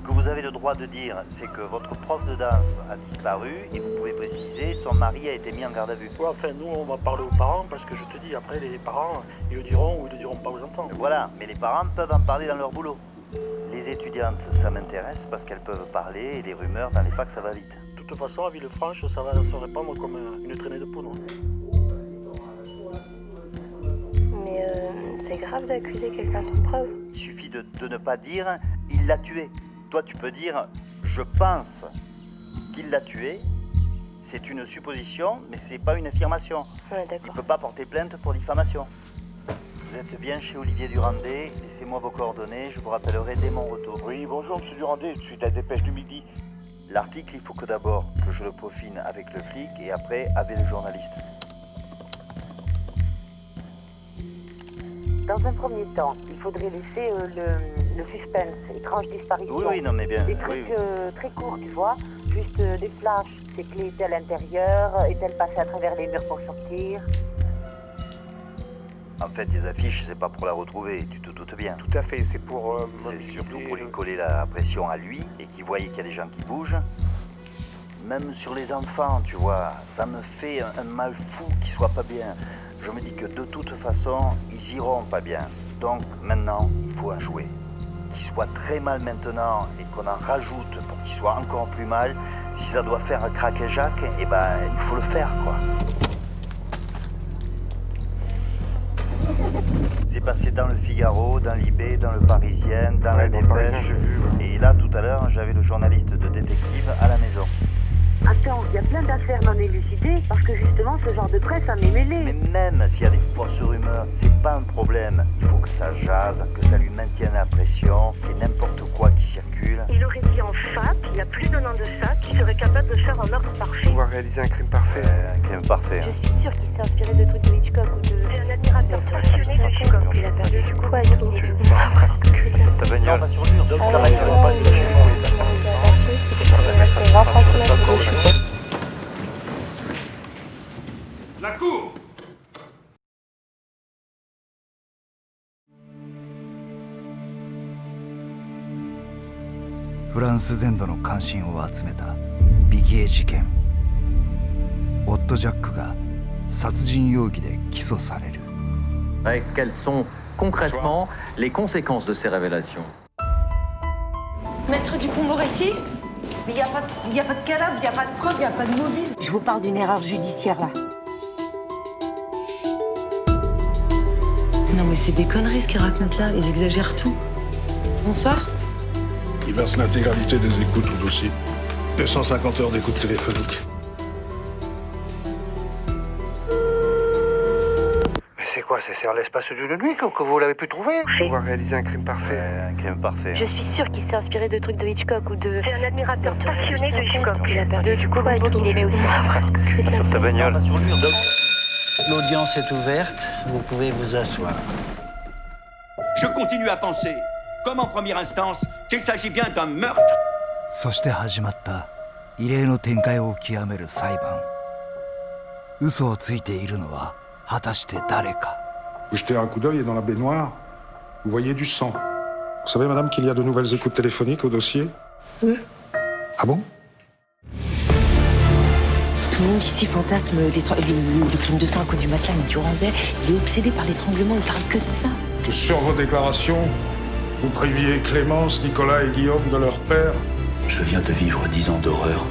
que vous avez le droit de dire, c'est que votre prof de danse a disparu et vous pouvez préciser son mari a été mis en garde à vue. Ouais, enfin, nous, on va parler aux parents parce que je te dis, après, les parents, ils le diront ou ils le diront pas aux enfants. Voilà, mais les parents peuvent en parler dans leur boulot. Les étudiantes, ça m'intéresse parce qu'elles peuvent parler et les rumeurs dans les facs, ça va vite. De toute façon, à Villefranche, ça va se répandre comme une traînée de poudre. Mais c'est grave d'accuser quelqu'un sans preuve. Il suffit de ne pas dire « il l'a tué ». Toi, tu peux dire « je pense qu'il l'a tué ». C'est une supposition, mais c'est pas une affirmation. Ouais, Il d'accord. ne peut pas porter plainte pour diffamation. Vous êtes bien chez Olivier Durandet, laissez-moi vos coordonnées, je vous rappellerai dès mon retour. Oui, bonjour, monsieur Durandet, je suis de la dépêche du midi. L'article, il faut que d'abord que je le peaufine avec le flic et après avec le journaliste. Dans un premier temps, il faudrait laisser le suspense, étrange disparition. Oui, non, mais bien. Des trucs oui. très courts, tu vois, juste des flashs. Ces clés étaient à l'intérieur, est-elle passée à travers les murs pour sortir? En fait, les affiches, c'est pas pour la retrouver, tu te doutes bien. Tout à fait, c'est pour C'est surtout mobiliser pour lui coller la pression à lui et qu'il voie qu'il y a des gens qui bougent. Même sur les enfants, tu vois, ça me fait un mal fou qu'ils soient pas bien. Je me dis que de toute façon, ils iront pas bien. Donc maintenant, il faut en jouer. Qu'ils soient très mal maintenant et qu'on en rajoute pour qu'ils soient encore plus mal, si ça doit faire craquer Jacques, eh ben, il faut le faire, quoi. C'est passé dans le Figaro, dans l'IB, dans le Parisien, dans la dans le Parisien, Dépêche. j'ai vu, ouais. Et là, tout à l'heure, j'avais le journaliste de détective à la maison. Attends, il y a plein d'affaires non élucidées parce que justement ce genre de presse en est mêlé. Mais même s'il y a des fausses rumeurs, c'est pas un problème. Il faut que ça jase, que ça lui maintienne la pression, qu'il y ait n'importe quoi qui circule. Il aurait dit en fac, il y a plus d'un an de ça, qu'il serait capable de faire un meurtre parfait. pouvoir réaliser un crime parfait. Un crime parfait. Je Hein. suis sûre qu'il s'est inspiré de trucs de Hitchcock ou de... C'est un admirateur passionné de Hitchcock. Il a perdu du coup avec tout. Ta Bah, bagnole. Pas sur lui, donc ça va Ouais, être non, pas il de chez moi. c'est 20 cm de chute. La cour! フランス全土の関心を集めたビギエ事件。オット・ジャックが殺人容疑で起訴される。 Quelles sont concrètement les conséquences de ces révélations? Maître Dupond-Moretti, mais il n'y a pas de cadavre, il n'y a pas de preuve, il n'y a pas de mobile. Je vous parle d'une erreur judiciaire là. Non mais c'est des conneries ce qu'ils racontent là, ils exagèrent tout. Bonsoir. Il verse l'intégralité des écoutes au dossier. 250 heures d'écoute téléphonique. Mais c'est quoi, c'est en l'espace d'une nuit que vous l'avez pu trouver? Pouvoir réaliser un crime parfait. Un crime parfait. Je suis sûre qu'il s'est inspiré de trucs de Hitchcock ou de... C'est un admirateur passionné de Hitchcock. Il a perdu du coup avec tout. Il aimait aussi. Sur sa bagnole. Sur le mur, donc. L'audience est ouverte, vous pouvez vous asseoir. Je continue à penser, comme en première instance, qu'il s'agit bien d'un meurtre. そして始まった異例の展開を極める裁判。嘘をついているのは果たして誰か。 Vous jetez un coup d'œil et dans la baignoire, vous voyez du sang. Vous savez, madame, qu'il y a de nouvelles écoutes téléphoniques au dossier? Oui. Ah bon? Tout le monde ici fantasme le crime de sang à cause du matelas, mais Durandet, il est obsédé par l'étranglement, il parle que de ça. Que sur vos déclarations, vous priviez Clémence, Nicolas et Guillaume de leur père? Je viens de vivre 10 ans d'horreur.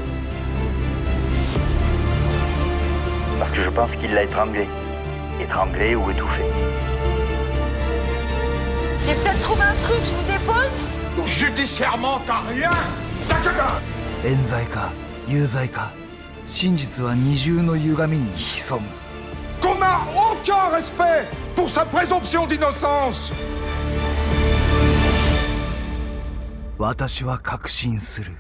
Parce que je pense qu'il l'a étranglé. Étranglé ou étouffé. J'ai peut-être trouvé un truc, je vous dépose? Judiciairement, t'as rien! T'as que dalle! 冤罪か有罪か、真実は二重の歪みに潜む。 Qu'on n'a aucun respect pour sa présomption d'innocence! 私は確信する。